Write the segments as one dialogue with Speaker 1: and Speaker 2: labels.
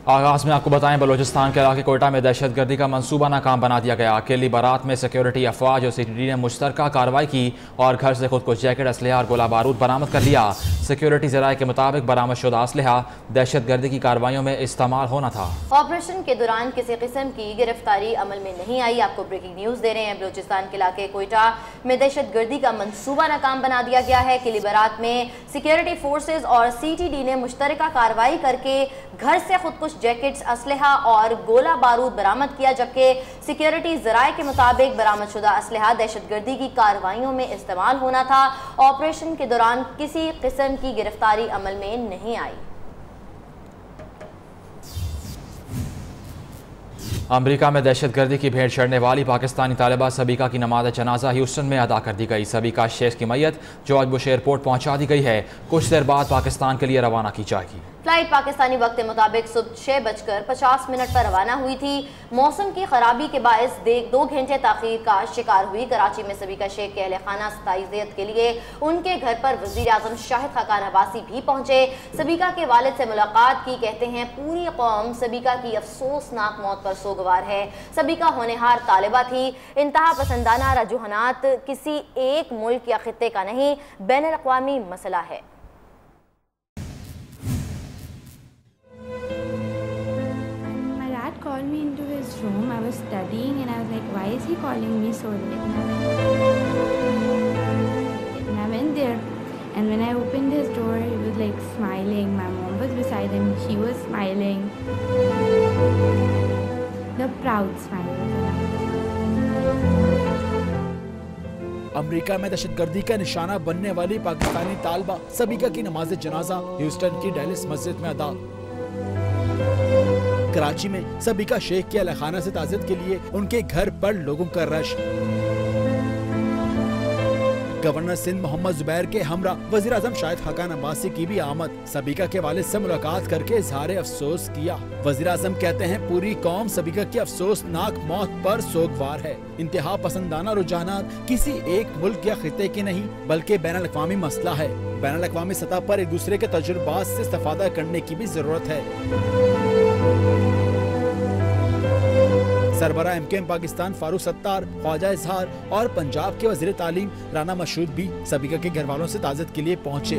Speaker 1: आगाज में आपको बताएं, बलूचिस्तान के इलाके कोयटा में दहशतगर्दी का मंसूबा नाकाम बना दिया गया। अकेली बारात में सिक्योरिटी अफवाज और CTD ने मुश्तरका कार्रवाई की और घर से खुद को जैकेट, असलहा और गोला बारूद बरामद कर लिया। सिक्योरिटी ज़राए के मुताबिक बरामद शुदा असलहा दहशतगर्दी की कार्रवाइयों में इस्तेमाल होना था।
Speaker 2: ऑपरेशन के दौरान किसी किस्म की गिरफ्तारी अमल में नहीं आई। आपको ब्रेकिंग न्यूज़ दे रहे हैं। बलूचिस्तान के इलाके कोयटा में दहशतगर्दी का मंसूबा नाकाम बना दिया गया है। अकेली बारात में सिक्योरिटी फोर्सेज और CTD ने मुश्तरका कार्रवाई करके घर से खुदकुश जैकेट्स, असलहा और गोला बारूद बरामद किया, जबकि सिक्योरिटी ज़राए के मुताबिक बरामद शुदा असलहा दहशतगर्दी की कार्रवाइयों में इस्तेमाल होना था। ऑपरेशन के दौरान किसी किस्म की गिरफ्तारी अमल में नहीं आई।
Speaker 1: अमरीका में दहशतगर्दी की भेंट चढ़ने वाली पाकिस्तानी तालिबा सबीका की नमाज जनाजा ह्यूस्टन में अदा कर दी गई। सबीका शेख की मैयत जॉर्ज बुश एयरपोर्ट पहुंचा दी गई है। कुछ देर बाद पाकिस्तान के लिए रवाना की जाएगी।
Speaker 2: फ्लाइट पाकिस्तानी वक्त के मुताबिक सुबह 6:50 पर रवाना हुई थी। मौसम की खराबी के बायस 2 घंटे ताखीर का शिकार हुई। कराची में सबीका शेख के अहले खाना 27 ज़ियत के लिए उनके घर पर वज़ीर आज़म शाहिद खाकान अब्बासी भी पहुंचे। सबीका के वालिद से मुलाकात की। कहते हैं पूरी कौम सबीका की अफसोसनाक मौत पर सोगवार है। सबीका होनहार तालिबा थी। इंतहा पसंदाना रुझानात किसी एक मुल्क या खित्ते का नहीं, बैनुल अक़वामी मसला है।
Speaker 3: Called me into his room. I was studying and I was like, why is he calling me so late? And I went there, and when I opened his door, he was like smiling. My mom was beside him. She was smiling. The proud smile.
Speaker 4: America में दहशतगर्दी का निशाना बनने वाली पाकिस्तानी तालिबा सबीका की नमाज जनाजा Houston की डेलिस मस्जिद में अदा। कराची में सबीका शेख के अहलखाना से ताज़ियत के लिए उनके घर पर लोगों का रश। गवर्नर सिंध मोहम्मद जुबैर के हमरा वज़ीर आज़म शाहिद खाकान अब्बासी की भी आमद। सबीका के वालिद से मुलाकात करके इजहार अफसोस किया। वज़ीर आज़म कहते हैं पूरी कौम सबीका की अफसोसनाक मौत पर सोगवार है। इंतहा पसंदाना रुझानात किसी एक मुल्क या खित्ते की नहीं, बल्कि बैनुल अक़वामी मसला है। बैनुल अक़वामी सतह पर एक दूसरे के तजुर्बात से इस्तिफ़ादा करने की भी जरूरत है। सरबरा MKM पाकिस्तान फारूक सत्तार, ख्वाजा इजहार और पंजाब के वज़ीर तालीम राना मशहूद भी सबीका के घर वालों से ताज़ियत के लिए पहुंचे।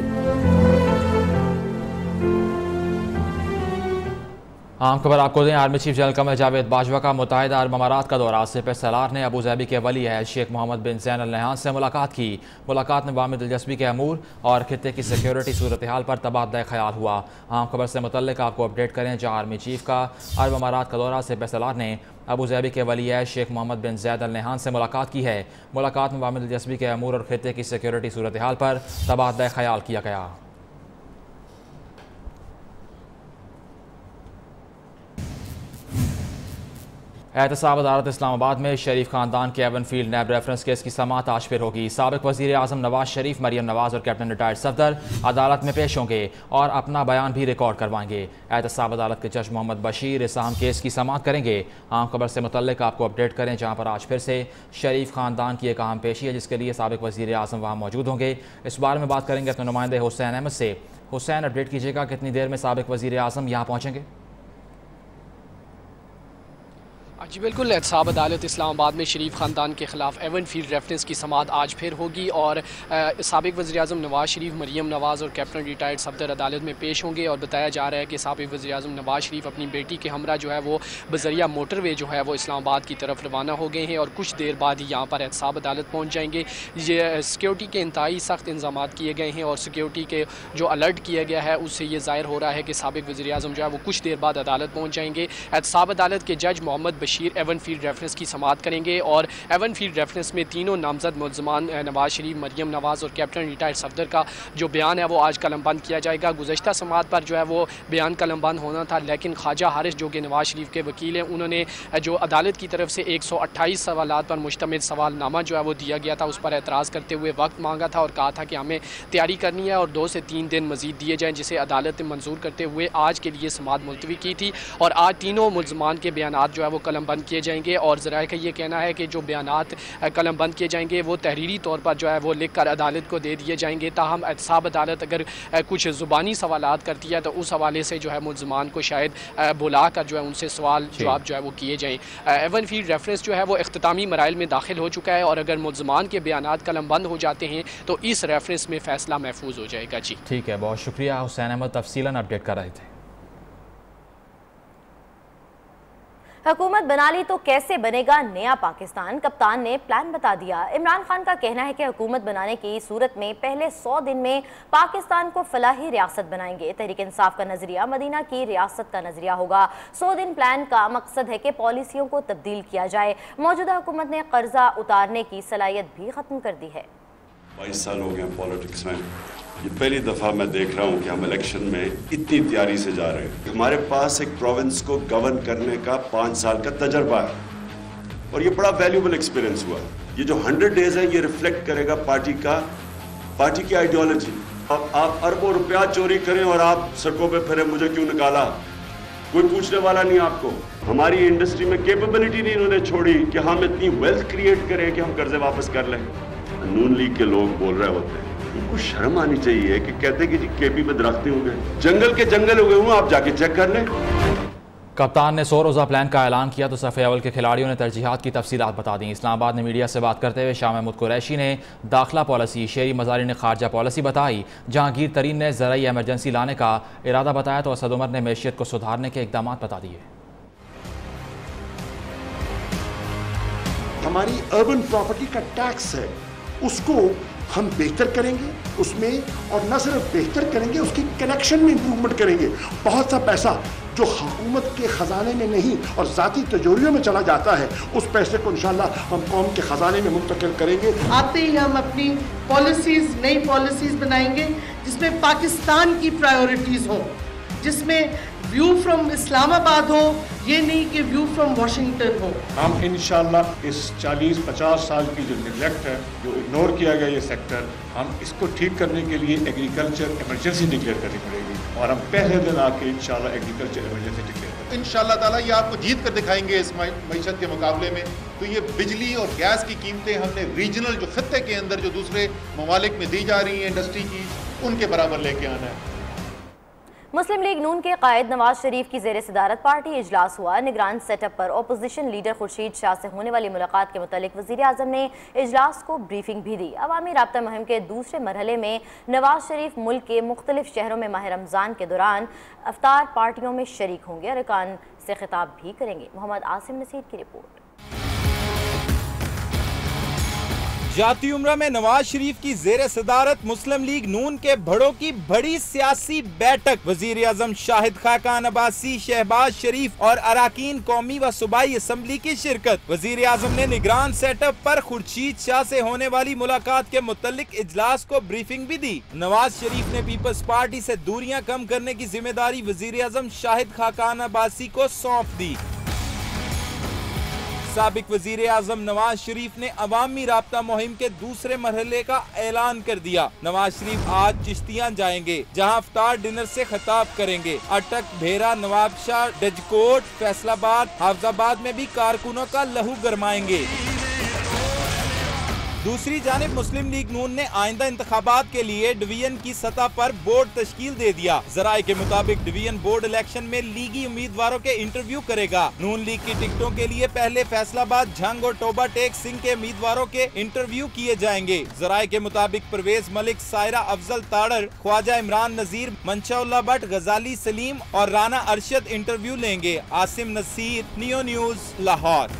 Speaker 1: आम खबर आपको दें, army chief general Qamar Javed Bajwa का मुत्तहिदा अरब अमारात का दौरा। सिपह सलार ने अबू धाबी के वली अहद शेख मोहम्मद बिन ज़ैन अल नहयान से मुलाकात की। मुलाकात में बामी दिलचस्पी के अमूर और खित्ते की सिक्योरिटी सूरत हाल पर तबादला ख्याल हुआ। आम खबर से मुतल्लिक आपको अपडेट करें, जहाँ आर्मी चीफ का अरब अमारात का दौरा। सिपह सलार ने अबू धाबी के वली अहद शेख मोहम्मद बिन ज़ैद अल नहयान से मुलाकात की है। मुलाकात में बामी दिलचस्पी के अमूर और खित्ते की सिक्योरिटी सूरत हाल पर तबादला ख्याल किया गया। एहतसाब अदालत इस्लामाबाद में शरीफ खानदान के एवनफील्ड नैब रेफरेंस केस की समाअत आज फिर होगी। साबिक वज़ीर आज़म नवाज शरीफ, मरियम नवाज और कैप्टन रिटायर्ड सफदर अदालत में पेश होंगे और अपना बयान भी रिकॉर्ड करवाएंगे। एहतसाब अदालत के जज मोहम्मद बशीर इस अहम केस की समाअत करेंगे। आम खबर से मुतल्लिक आपको अपडेट करें, जहाँ पर आज फिर से शरीफ खानदान की एक अहम पेशी है, जिसके लिए साबिक वज़ीर आज़म वहाँ मौजूद होंगे। इस बारे में बात करेंगे अपने नुमाइंदे हुसैन अहमद से। हुसैन, अपडेट कीजिएगा, कितनी देर में साबिक वज़ीर आज़म यहाँ पहुँचेंगे?
Speaker 5: जी बिल्कुल, एहतसाब अदालत इस्लामाबाद में शरीफ ख़ानदान के ख़िलाफ़ एवनफील्ड रेफरेंस की समाअत आज फिर होगी और साबिक वज़ीर आज़म नवाज शरीफ, मरियम नवाज़ और कैप्टन रिटायर्ड सफदर अदालत में पेश होंगे। और बताया जा रहा है कि साबिक वज़ीर आज़म नवाज शरीफ अपनी बेटी के हमरा जो है वो बज़रिया मोटरवे जो है वो इस्लामाबाद की तरफ रवाना हो गए हैं और कुछ देर बाद ही यहाँ पर एहतसाब अदालत पहुँच जाएंगे। ये सिक्योरिटी के इंतहाई सख्त इंतजाम किए गए हैं और सिक्योरिटी के जो अलर्ट किया गया है उससे ये ज़ाहिर हो रहा है कि साबिक वज़ीर आज़म जो है वो कुछ देर बाद अदालत पहुँच जाएंगे। एहतसाब अदालत के जज मोहम्मद बशीर एवनफील्ड रेफरेंस की समाअत करेंगे और एवनफील्ड रेफरेंस में तीनों नामजद मुल्ज़मान नवाज शरीफ, मरियम नवाज़ और कैप्टन रिटायर्ड सफदर का जो बयान है वो आज कलमबंद किया जाएगा। गुज़श्ता समाअत पर जो है वो बयान कलमबंद होना था, लेकिन ख्वाजा हारिस जो कि नवाज शरीफ के वकील हैं, उन्होंने जो अदालत की तरफ से 128 सवालात पर मुश्तमिल सवालनामा जो है वो दिया गया था, उस पर एतराज़ करते हुए वक्त मांगा था और कहा था कि हमें तैयारी करनी है और 2 से 3 दिन मज़ीद दिए जाएँ, जिसे अदालत ने मंजूर करते हुए आज के लिए समाअत मुलतवी की थी। और आज तीनों मुल्ज़मान के बयानात जो है वो कलमबंद बंद किए जाएंगे और ज़राए का ये कहना है कि जो बयानात कलम बंद किए जाएंगे वो तहरीरी तौर पर जो है वो लिख कर अदालत को दे दिए जाएंगे। ताहम एहतसाब अदालत अगर कुछ ज़ुबानी सवालात करती है तो उस हवाले से जो है मुल्ज़मान को शायद बुला कर जो है उनसे सवाल जवाब जो है वो किए जाएँ। एवन फील्ड रेफरेंस जो है वो इख्तितामी मराइल में दाखिल हो चुका है और अगर मुल्ज़मान के बयानात कलम बंद हो जाते हैं तो इस रेफरेंस में फ़ैसला महफूज हो जाएगा। जी
Speaker 1: ठीक है, बहुत शुक्रिया। हुसैन अहमद तफसीलन अपडेट कर रहे थे।
Speaker 2: हुकूमत बना ली तो कैसे बनेगा नया पाकिस्तान, कप्तान ने प्लान बता दिया। इमरान खान का कहना है कि हुकूमत बनाने की सूरत में पहले 100 दिन में पाकिस्तान को फलाही रियासत बनाएंगे। तहरीक इंसाफ का नजरिया मदीना की रियासत का नजरिया होगा। 100 दिन प्लान का मकसद है कि पॉलिसियों को तब्दील किया जाए। मौजूदा हुकूमत ने कर्जा उतारने की सलाहियत भी खत्म कर दी है।
Speaker 6: 22 साल हो गए पॉलिटिक्स में, ये पहली दफ़ा मैं देख रहा हूँ कि हम इलेक्शन में इतनी तैयारी से जा रहे हैं। हमारे पास एक प्रोविंस को गवर्न करने का 5 साल का तजर्बा है और ये बड़ा वैल्यूबल एक्सपीरियंस हुआ। ये जो 100 डेज है ये रिफ्लेक्ट करेगा पार्टी की आइडियोलॉजी। अब आप अरबों रुपया चोरी करें और आप सड़कों पे फिरे, मुझे क्यों निकाला, कोई पूछने वाला नहीं आपको। हमारी इंडस्ट्री में कैपेबिलिटी नहीं इन्होंने छोड़ी कि हम इतनी वेल्थ क्रिएट करें कि हम कर्जे वापस कर लें। नून लीग के लोग बोल रहे होते हैं, उनको शर्म आनी चाहिए कि कहते हैं कि जी केपी में दरख्त हो गए, जंगल के जंगल हो गए हुए, आप जाके चेक कर लें।
Speaker 1: कप्तान ने 100 रोज़ा प्लान का ऐलान किया तो सफ़े अव्वल के खिलाड़ियों ने तरजीहात की तफसीलात बता दी। इस्लामाबाद में मीडिया से बात करते हुए शाह महमूद कुरैशी ने दाखिला पॉलिसी, शेरी मज़ारी ने खारजा पॉलिसी बताई। जहांगीर तरीन ने ज़राई एमरजेंसी लाने का इरादा बताया तो असद उमर ने मैशियत को सुधारने के इक़दाम बता दिए।
Speaker 7: हमारी अर्बन प्रॉपर्टी का टैक्स है, उसको हम बेहतर करेंगे उसमें, और न सिर्फ बेहतर करेंगे उसकी कनेक्शन में इंप्रूवमेंट करेंगे। बहुत सा पैसा जो हुकूमत के खजाने में नहीं और ज़ाती तिजोरियों में चला जाता है, उस पैसे को इंशाल्लाह हम कौम के खजाने में मुंतकिल करेंगे।
Speaker 8: आते ही हम अपनी पॉलिसीज, नई पॉलिसीज बनाएंगे जिसमें पाकिस्तान की प्रायोरिटीज हो, जिसमें व्यू फ्रॉम इस्लामाबाद हो, ये नहीं कि व्यू फ्रॉम वाशिंगटन हो। हम इंशाल्लाह इस 40-50 साल की जो निगलेक्ट है, जो इग्नोर किया गया ये सेक्टर, हम इसको ठीक करने के लिए एग्रीकल्चर इमरजेंसी डिक्लेयर करनी पड़ेगी और हम पहले दिन आके इंशाल्लाह एग्रीकल्चर इमरजेंसी डिक्लेयर करेंगे।
Speaker 9: इंशाल्लाह ताला ये आपको जीत कर दिखाएंगे इस मईशत के मुकाबले में। तो ये बिजली और गैस की कीमतें हमने रीजनल जो खत्ते के अंदर जो दूसरे ममालिक में दी जा रही हैं इंडस्ट्री की, उनके बराबर लेके आना है।
Speaker 2: मुस्लिम लीग नून के कायद नवाज शरीफ की ज़ेर सदारत पार्टी इजलास हुआ। निगरान सेटअप पर अपोजिशन लीडर खुर्शीद शाह से होने वाली मुलाकात के मुतालिक वज़ीर आज़म ने इजलास को ब्रीफिंग भी दी। अवामी राब्ता मुहिम के दूसरे मरहले में नवाज शरीफ मुल्क के मुख्तलिफ शहरों में माह रमज़ान के दौरान अफ्तार पार्टियों में शरीक होंगे और अरकान से खिताब भी करेंगे। मोहम्मद आसिम नसीर की रिपोर्ट।
Speaker 10: जाती उम्रा में नवाज शरीफ की जेर सदारत मुस्लिम लीग नून के बड़ों की बड़ी सियासी बैठक। वजीर आजम शाहिद खाकान अब्बासी, शहबाज शरीफ और अराकीन कौमी व सूबाई असम्बली की शिरकत। वजीर आजम ने निगरान सेटअप पर खुर्शीद शाह से होने वाली मुलाकात के मुतालिक इजलास को ब्रीफिंग भी दी। नवाज शरीफ ने पीपल्स पार्टी से दूरियां कम करने की जिम्मेदारी वजीर आजम शाहिद खाकान अब्बासी को सौंप दी। साबिक वजीर आजम नवाज शरीफ ने अवामी राब्ता मुहिम के दूसरे मरहले का ऐलान कर दिया। नवाज शरीफ आज चिश्तियां जाएंगे, जहां अफ्तार डिनर से खिताब करेंगे। अटक, भेरा, नवाबशाह, डजकोट, फैसलाबाद, हाफजाबाद में भी कारकुनों का लहू गरमाएंगे। दूसरी जानिब मुस्लिम लीग नून ने आइंदा इंतखाबात के लिए डिवीजन की सतह पर बोर्ड तश्कील दे दिया। जराये के मुताबिक डिवीजन बोर्ड इलेक्शन में लीगी उम्मीदवारों के इंटरव्यू करेगा। नून लीग की टिकटों के लिए पहले फैसलाबाद, झंग और टोबा टेक सिंह के उम्मीदवारों के इंटरव्यू किए जाएंगे। जराये के मुताबिक परवेज मलिक, सायरा अफजल ताड़र, ख्वाजा इमरान नजीर, मंशाउल्लाह भट्ट, गजाली सलीम और राना अरशद इंटरव्यू लेंगे। Asim Naseer, Neo News, Lahore.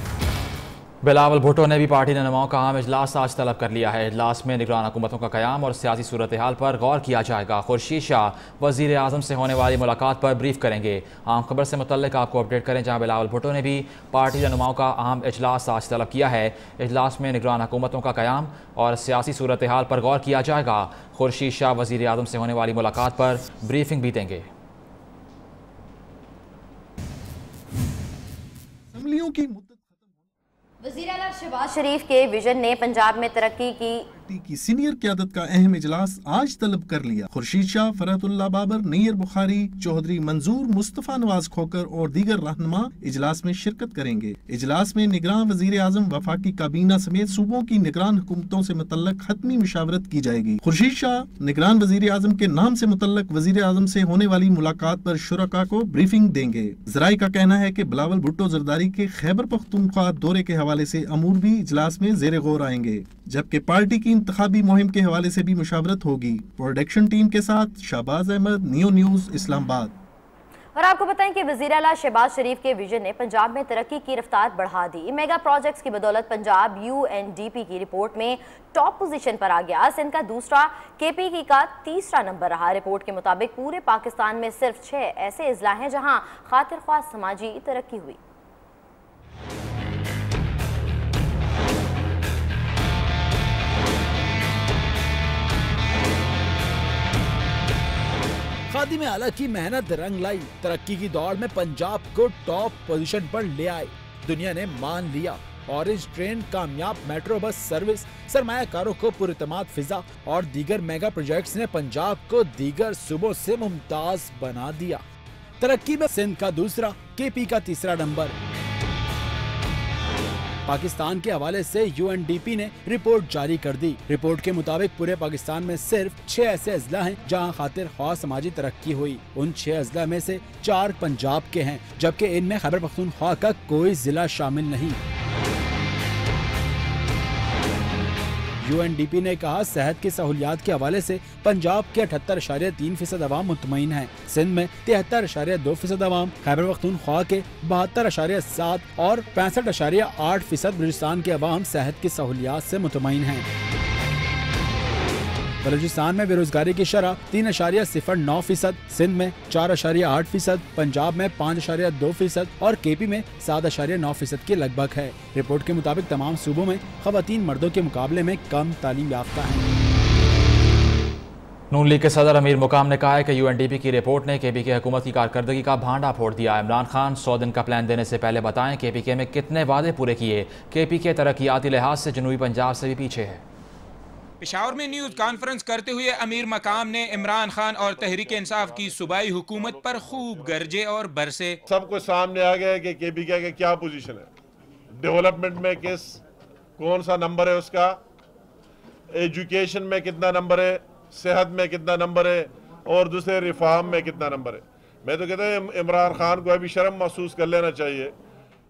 Speaker 1: बिलावल भुट्टो ने भी पार्टी रहनुमाओं का आम इजलास आज तलब कर लिया है। इजलास में निगरान हुकूमतों का क़याम और सियासी सूरत हाल पर गौर किया जाएगा। खुर्शीद शाह वज़ीर आज़म से होने वाली मुलाकात पर ब्रीफ करेंगे। आम खबर से मुतल्लिक आपको अपडेट करें, जहाँ बिलावल भुट्टो ने भी पार्टी रहनुमाओं का अहम इजलास आज तलब किया है। इजलास में निगरान हुकूमतों का क़याम और सियासी सूरत हाल पर गौर किया जाएगा। खुर्शीद शाह वज़ीर आज़म से होने वाली मुलाकात पर ब्रीफिंग भी देंगे।
Speaker 2: वज़ीर आला शहबाज शरीफ के विजन ने पंजाब में तरक्की की
Speaker 11: पार्टी की सीनियर क़यादत का अहम इजलास आज तलब कर लिया। खुर्शीद शाह, फरहतुल्लाह बाबर, नैयर बुखारी, चौधरी मंजूर, मुस्तफ़ा नवाज खोकर और दीगर रहनुमा इजलास में शिरकत करेंगे। इजलास में निगरान वज़ीर आज़म, वफाकी काबीना समेत सूबों की निगरान हुकूमतों से मुतल्लक हतमी मुशावरत की जाएगी। खुर्शीद शाह निगरान वज़ीर आज़म के नाम से मुतल्लक वज़ीर आज़म से होने वाली मुलाकात पर शुरका को ब्रीफिंग देंगे। ज़राई का कहना है कि बिलावल भुट्टो जरदारी के खैबर पख्तूनख्वा दौरे के हवाले से अमूर भी इजलास में ज़ेरे गौर आएंगे, जबकि पार्टी की इंतखाबी मुहिम के हवाले से भी मुशावरत होगी। प्रोडक्शन टीम के साथ शाहबाज अहमद, नियो न्यूज़, इस्लामाबाद।
Speaker 2: और आपको बताएं कि वज़ीर आला शहबाज शरीफ के विजन ने पंजाब में तरक्की की रफ्तार बढ़ा दी। मेगा प्रोजेक्ट्स की बदौलत पंजाब UNDP की रिपोर्ट में टॉप पोजीशन पर आ गया। सिंध का दूसरा, KPK का तीसरा नंबर रहा। रिपोर्ट के मुताबिक पूरे पाकिस्तान में सिर्फ 6 ऐसे अजला हैं जहां खातिर ख्वाह समाजी तरक्की हुई।
Speaker 4: खादिम आला की मेहनत रंग लाई, तरक्की की दौड़ में पंजाब को टॉप पोजीशन पर ले आए। दुनिया ने मान लिया। ऑरेंज ट्रेन, कामयाब मेट्रो बस सर्विस, सरमायाकारों को पुरइतमाद फिजा और दीगर मेगा प्रोजेक्ट्स ने पंजाब को दीगर सूबों से मुमताज बना दिया। तरक्की में सिंध का दूसरा, KP का तीसरा नंबर। पाकिस्तान के हवाले से UNDP ने रिपोर्ट जारी कर दी। रिपोर्ट के मुताबिक पूरे पाकिस्तान में सिर्फ 6 ऐसे अजला हैं जहां खातिर ख्वाह समाजी तरक्की हुई। उन 6 अजला में से 4 पंजाब के हैं, जबकि इनमें खैबर पख्तूनख्वा का कोई जिला शामिल नहीं। UNDP ने कहा सेहत की सहूलियात के हवाले से पंजाब के 78.3% अवाम मुतमईन हैं। सिंध में 73.2% अवाम, खैबर पख्तूनख्वा के 72.7 और 65.8% बलूचिस्तान के अवाम सेहत की सहूलियात से मुतमईन हैं। बलूचिस्तान में बेरोजगारी की शरह 3.09%, सिंध में 4.8%, पंजाब में 5.2% और KP में 7.9% के लगभग है। रिपोर्ट के मुताबिक तमाम सूबों में खवातीन मर्दों के मुकाबले में कम तालीम याफ्ता हैं।
Speaker 1: नून लीग के सदर अमीर मुकाम ने कहा है कि UNDP की रिपोर्ट ने KPK हुकूमत की कारकर्दगी का भांडा फोड़ दिया। इमरान खान 100 दिन का प्लान देने से पहले बताएं KPK में कितने वादे पूरे किए। KPK तरक्याती लिहाज से जनूबी पंजाब से भी पीछे है।
Speaker 10: पेशावर में न्यूज कॉन्फ्रेंस करते हुए अमीर मकाम ने इमरान खान और तहरीक इंसाफ की सूबाई हुकूमत पर खूब गरजे और बरसे।
Speaker 12: सबको सामने आ गया कि KPK का क्या पोजीशन है, डेवलपमेंट में कौन सा नंबर है उसका, एजुकेशन में कितना नंबर है, सेहत में कितना नंबर है और दूसरे रिफॉर्म में कितना नंबर है। मैं तो कहता हूँ इमरान खान को अभी शर्म महसूस कर लेना चाहिए।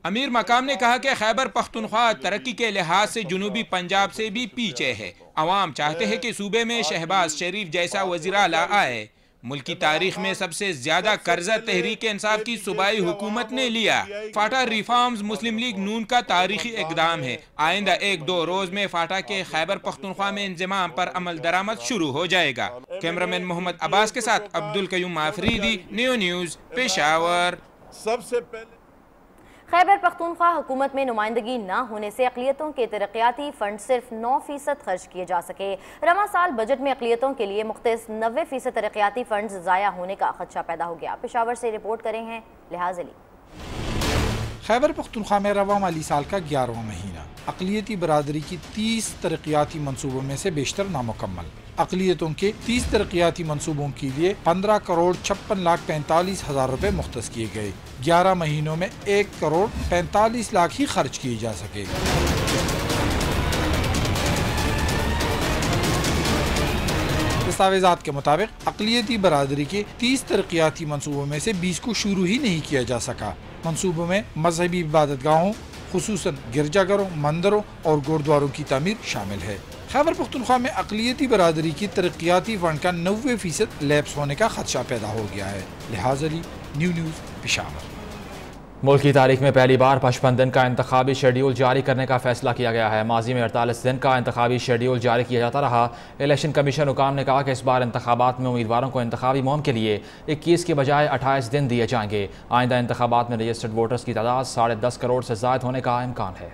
Speaker 10: अमीर मकाम ने कहा कि खैबर पख्तूनख्वा तरक्की के लिहाज से जनूबी पंजाब से भी पीछे है। अवाम चाहते हैं कि सूबे में शहबाज शरीफ जैसा वज़ीर आला आए। मुल्क की तारीख में सबसे ज्यादा कर्जा तहरीक इंसाफ की सूबाई हुकूमत ने लिया। फाटा रिफॉर्म्स मुस्लिम लीग नून का तारीखी इकदाम है। आइंदा 1-2 रोज में फाटा के खैबर पख्तूनख्वा में इंजमाम पर अमल दरामद शुरू हो जाएगा। कैमरामैन मोहम्मद अब्बास के साथ अब्दुल कयूम आफरीदी, नियो न्यूज, पेशावर।
Speaker 12: सबसे पहले
Speaker 2: खैबर पख्तूनख्वा हुकूमत में नुमाइंदगी न होने से अक़लियतों के तरक्याती फंड सिर्फ 9% खर्च किए जा सके। रवा साल बजट में अक़लियतों के लिए मुख्तस 90% तरक्याती फंड ज़ाया होने का खदशा पैदा हो गया। पेशावर से रिपोर्ट करें हैं लिहाज अली।
Speaker 13: खैबर पख्तूनख्वा में रवा माली साल का 11वां महीना अक़लियती बरादरी की 30 तरक्याती मनसूबों में से बेशतर नामुकम्मल। अक़लियतों के 30 तरक्याती मनसूबों के लिए 15,56,45,000 रुपए मुख्तस किए गए। 11 महीनों में 1,45,00,000 ही खर्च किए जा सके। दस्तावेज़ात के मुताबिक अक़लियती बरादरी के 30 तरक्याती मनसूबों में से 20 को शुरू ही नहीं किया जा सका। मनसूबों में मजहबी इबादतगाहों खुसूसन गिरजाघरों, मंदिरों और गुरुद्वारों की तामीर शामिल है। खैबर पख्तूनख्वा में अक़लियती बरादरी की तरक्याती फंड का 90% लैप्स होने का खदशा पैदा हो गया है। लिहाज अली, न्यू न्यूज़, पेशावर।
Speaker 1: मुल्क की तारीख में पहली बार 55 दिन का इंतखाबी शेड्यूल जारी करने का फैसला किया गया है। माजी में 48 दिन का इंतखाबी शेड्यूल जारी किया जाता रहा। इलेक्शन कमीशन हुकाम ने कहा कि इस बार इंतखाबात में उम्मीदवारों को इंतखाबी मुहिम के लिए 21 के बजाय 28 दिन दिए जाएंगे। आइंदा इंतखाबात में रजिस्टर्ड वोटर्स की तादाद 10.5 करोड़ से ज़ायद होने का इम्कान है।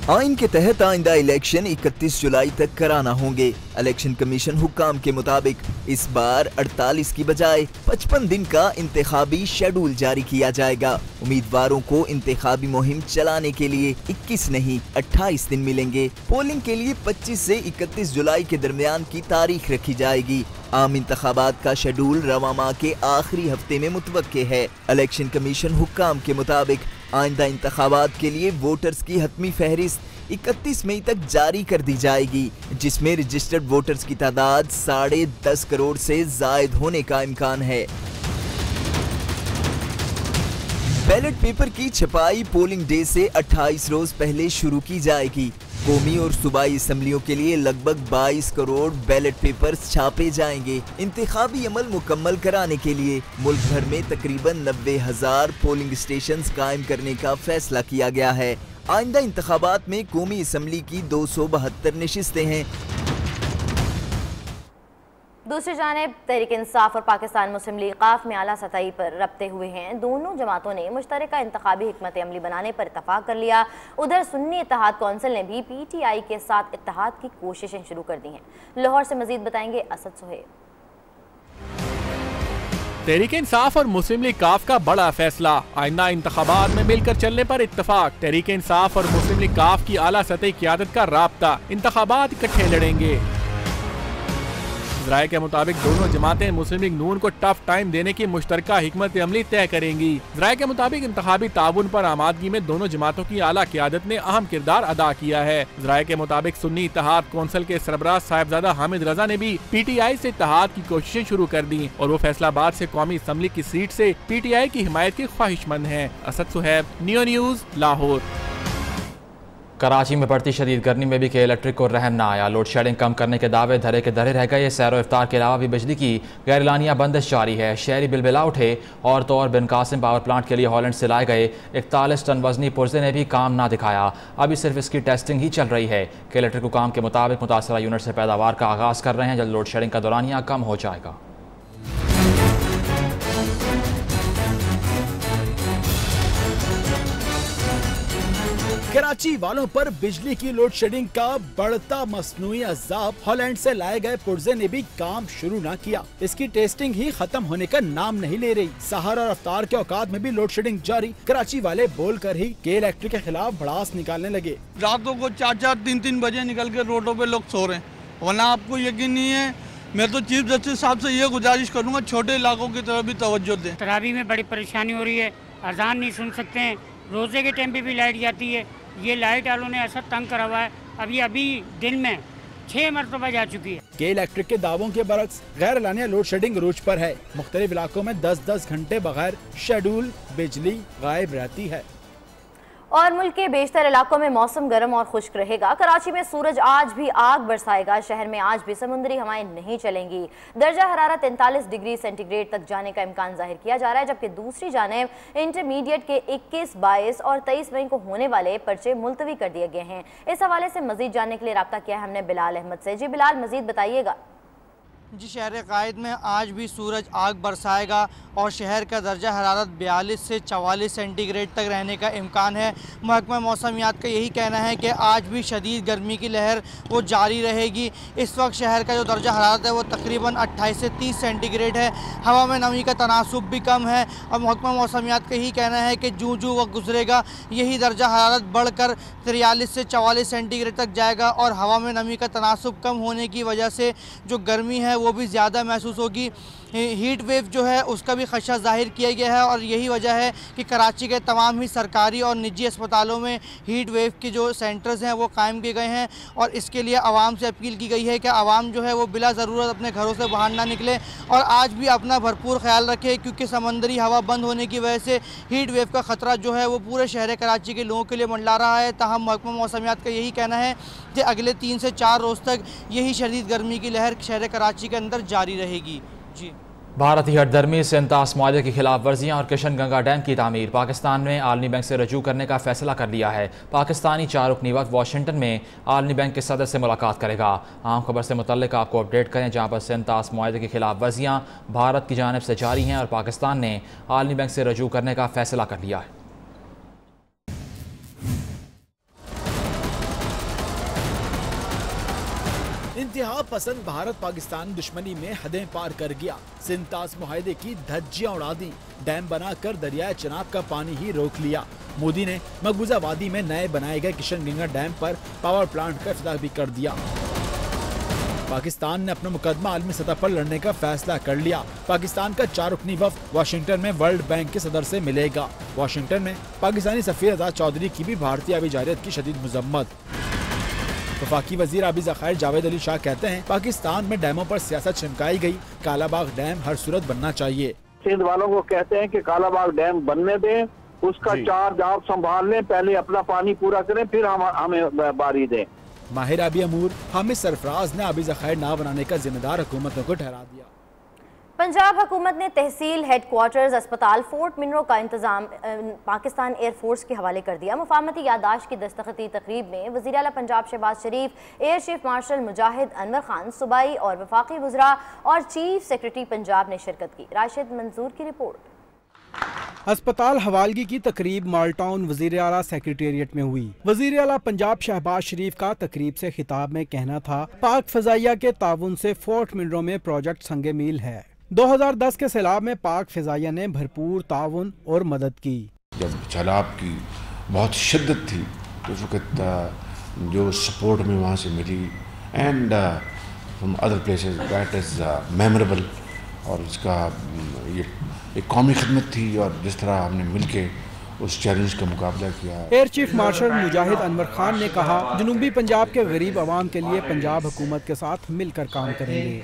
Speaker 14: आइन के तहत आइंदा इलेक्शन 31 जुलाई तक कराना होंगे। इलेक्शन कमीशन हुक्काम के मुताबिक इस बार 48 की बजाय 55 दिन का इंतखाबी शेड्यूल जारी किया जाएगा। उम्मीदवारों को इंतखाबी मुहिम चलाने के लिए 21 नहीं 28 दिन मिलेंगे। पोलिंग के लिए 25 से 31 जुलाई के दरमियान की तारीख रखी जाएगी। आम इंतखाबात का शेड्यूल रवा माह के आखिरी हफ्ते में मुतवक्के है। इलेक्शन कमीशन हुक्काम के मुताबिक आइंदा इंतखाबात के लिए वोटर्स की हतमी फहरिस्त 31 मई तक जारी कर दी जाएगी, जिसमें रजिस्टर्ड वोटर्स की तादाद 10.5 करोड़ से जायद होने का इम्कान है। बैलेट पेपर की छपाई पोलिंग डे से 28 रोज पहले शुरू की जाएगी। कौमी और सूबाई असम्बलियों के लिए लगभग 22 करोड़ बैलेट पेपर्स छापे जाएंगे। इंतखाबी अमल मुकम्मल कराने के लिए मुल्क भर में तकरीबन 90,000 पोलिंग स्टेशंस कायम करने का फैसला किया गया है। आइंदा इंतखाबात में कौमी असम्बली की 272 नशिस्तें हैं।
Speaker 2: दूसरी जानिब तहरीक इंसाफ और पाकिस्तान मुस्लिम लीग काफ में आला सतही पर रब्ते हुए हैं। दोनों जमातों ने मुश्तरका इंतखाबी हिकमत अमली बनाने पर इत्तफाक कर लिया। उधर सुन्नी इत्तेहाद कौंसिल ने भी PTI के साथ इत्तेहाद की कोशिशें शुरू कर दी हैं। लाहौर से मजीद बताएंगे असद सुहेब।
Speaker 15: तहरीक इंसाफ और मुस्लिम लीग काफ का बड़ा फैसला, आइंदा इंतखाबात में मिलकर चलने पर इत्तफाक। तहरीक इंसाफ और मुस्लिम लीग काफ की आला सतही क़यादत का राब्ता, इंतखाबात इकट्ठे लड़ेंगे। ज़राए के मुताबिक दोनों जमातें मुस्लिम लीग नून को टफ टाइम देने की मुश्तरका हिकमत अमली तय करेंगी। ज़राए के मुताबिक इंतखाबी ताउन पर आमादगी में दोनों जमातों की आला क़यादत ने अहम किरदार अदा किया है। ज़राए के मुताबिक सुन्नी इत्तेहाद कौंसिल के सरबराह साहिबजादा हामिद रजा ने भी PTI से इत्तेहाद की कोशिशें शुरू कर दी और वो फैसलाबाद से कौमी असम्बली की सीट से PTI की हिमायत के ख्वाहिशमंद हैं। Asad Suhaib, Neo News, Lahore.
Speaker 1: कराची में बढ़ती शदीद गर्मी में भी के इलेक्ट्रिक को रहम ना आया। लोड शेडिंग कम करने के दावे धरे के धरे रह गए। सैरो इफ्तार के अलावा भी बिजली की गैरलानिया बंदिश जारी है। शहरी बिलबिला उठे और तो और बिन कासिम पावर प्लांट के लिए हॉलैंड से लाए गए 41 टन वजनी पुर्जे ने भी काम ना दिखाया। अभी सिर्फ इसकी टेस्टिंग ही चल रही है। के इलेक्ट्रिक हुकाम के मुताबिक मुतासरा यूनिट से पैदावार का आगाज़ कर रहे हैं। जल्द लोड शेडिंग का दौरानिया कम हो जाएगा।
Speaker 4: कराची वालों पर बिजली की लोड शेडिंग का बढ़ता मसनूई अज़ाब। हॉलैंड से लाए गए पुर्जे ने भी काम शुरू न किया। इसकी टेस्टिंग ही खत्म होने का नाम नहीं ले रही। सहर और अफ्तार के औकात में भी लोड शेडिंग जारी। कराची वाले बोलकर ही के इलेक्ट्रिक के खिलाफ भड़ास निकालने लगे।
Speaker 16: रातों को 4-4, 3-3 बजे निकल के रोडों पे लोग सो रहे हैं, वरना आपको यकीन नहीं है। मैं तो चीफ जस्टिस साहब से ये गुजारिश करूँगा, छोटे इलाकों की तरफ भी तवज्जो दें।
Speaker 17: तरावी में बड़ी परेशानी हो रही है, अजान नहीं सुन सकते हैं, रोजे के टाइम पे भी लाइट जाती है। ये लाइट वालों ने ऐसा तंग करा हुआ है, अभी दिन में 6 मरतबा जा चुकी है।
Speaker 4: के इलेक्ट्रिक के दावों के बरक्स गैर लानिया लोड शेडिंग रूज पर है। मुख्तलिफ इलाकों में 10-10 घंटे बगैर शेड्यूल बिजली गायब रहती है।
Speaker 2: और मुल्क के बेशतर इलाकों में मौसम गर्म और खुश्क रहेगा। कराची में सूरज आज भी आग बरसाएगा। शहर में आज भी समुद्री हवाएं नहीं चलेंगी। दर्जा हरारत 43 डिग्री सेंटीग्रेड तक जाने का इम्कान जाहिर किया जा रहा है, जबकि दूसरी जानिब इंटरमीडिएट के 21, 22 और 23 मई को होने वाले पर्चे मुलतवी कर दिए गए हैं। इस हवाले से मजीद जानने के लिए रब्ता किया हमने बिलाल अहमद से। जी बिलाल, मजीद बताइएगा।
Speaker 18: जी, शहर कायद में आज भी सूरज आग बरसाएगा और शहर का दर्जा हरारत 42 से 44 सेंटीग्रेड तक रहने का इम्कान है। महकमा मौसमियात का यही कहना है कि आज भी शदीद गर्मी की लहर वो जारी रहेगी। इस वक्त शहर का जो दर्जा हरारत है वो तकरीबन 28 से 30 सेंटीग्रेड है। हवा में नमी का तनासुब भी कम है और महकमा मौसमियात का यही कहना है कि जूँ जूँ वक्त गुजरेगा यही दर्जा हरारत बढ़कर 43 से 44 सेंटीग्रेड तक जाएगा और हवा में नमी का तनासुब कम होने की वजह से जो गर्मी है वो भी ज़्यादा महसूस होगी। हीट वेव जो है उसका भी खदशा जाहिर किया गया है और यही वजह है कि कराची के तमाम ही सरकारी और निजी अस्पतालों में हीट वेव के जो सेंटर्स हैं वो कायम किए गए हैं और इसके लिए आवाम से अपील की गई है कि आवाम जो है वो बिला ज़रूरत अपने घरों से बाहर ना निकले और आज भी अपना भरपूर ख्याल रखे, क्योंकि समंदरी हवा बंद होने की वजह से हीट वेव का ख़तरा जो है वो पूरे शहर कराची के लोगों के लिए मंडला रहा है। ताहम महकमा मौसमियात का यही कहना है कि अगले 3 से 4 रोज़ तक यही शदीद गर्मी की लहर शहर कराची के अंदर जारी रहेगी। जी,
Speaker 1: भारतीय हटदर्मी से इंतास मुआहदे की खिलाफ वर्जियाँ और किशन गंगा डैम की तामीर। पाकिस्तान ने आलमी बैंक से रजू करने का फैसला कर लिया है। पाकिस्तानी 4 रुकनी वक्त वाशिंगटन में आलमी बैंक के सदर से मुलाकात करेगा। आम खबर से मुतल्लिक आपको अपडेट करें, जहाँ पर इंतास मुआहदे की खिलाफ वर्जियाँ भारत की जानिब से जारी हैं और पाकिस्तान ने आलमी बैंक से रजू करने का फैसला कर लिया है।
Speaker 4: इंतहा पसंद भारत पाकिस्तान दुश्मनी में हदें पार कर गया। सिंध तास मुआहदे की धज्जियां उड़ा दी। डैम बनाकर दरियाए चनाब का पानी ही रोक लिया। मोदी ने मकबूजा वादी में नए बनाए गए किशन गंगा डैम पर पावर प्लांट का इफ्तिताह भी कर दिया। पाकिस्तान ने अपना मुकदमा आलमी सतह पर लड़ने का फैसला कर लिया। पाकिस्तान का 4 रुकनी वफ्द वाशिंगटन में वर्ल्ड बैंक के सदर से मिलेगा। वाशिंगटन में पाकिस्तानी सफीर आजाद चौधरी की भी भारतीय हवाई जहाज़ की शदीद मजम्मत। वफाकी वजीर आबी ज़खायर जावेद अली शाह कहते हैं पाकिस्तान में डैमों पर सियासत चमकाई गई। कालाबाग डैम हर सूरत बनना चाहिए।
Speaker 19: सिंध वालों को कहते हैं कि कालाबाग डैम बनने दें, उसका चार्ज आप संभाल लें, पहले अपना पानी पूरा करें, फिर हमें बारी दें।
Speaker 4: माहिर आबी अमूर हामिद सरफराज ने आबी ज़खायर ना बनाने का जिम्मेदार हुकूमतों को ठहरा दिया।
Speaker 2: पंजाब हुकूमत ने तहसील हेडक्वार्टर्स अस्पताल फोर्ट मिनरो का इंतजाम पाकिस्तान एयरफोर्स के हवाले कर दिया। मुफाहमती यादाश्त की दस्तखती तकरीब में वज़ीर आला पंजाब शहबाज शरीफ, एयर चीफ मार्शल मुजाहिद अनवर खान, सूबाई और वफाकी वज़रा और चीफ सेक्रेटरी पंजाब ने शिरकत की। राशिद मंजूर की रिपोर्ट।
Speaker 20: अस्पताल हवालगी की तकरीब माल्टाउन वज़ीर आला सेक्रेटेरिएट में हुई। वज़ीर आला पंजाब शहबाज शरीफ का तकरीब से खिताब में कहना था, पाक फ़ज़ाइया के ताउन से फोर्ट मिनरो में प्रोजेक्ट संगे मील है। 2010 के सैलाब में पाक फ़ज़ाइया ने भरपूर ताउन और मदद की।
Speaker 21: जब सैलाब की बहुत शिद्दत थी तो उस वक्त जो सपोर्ट में वहाँ से मिली and from other places that is memorable. और इसका ये एक कौमी खिदमत थी और जिस तरह हमने मिलके उस चैलेंज का मुकाबला किया।
Speaker 20: एयर चीफ मार्शल मुजाहिद अनवर खान ने कहा, जनूबी पंजाब के गरीब आवाम के लिए पंजाब हुकूमत के साथ मिलकर काम करेंगे।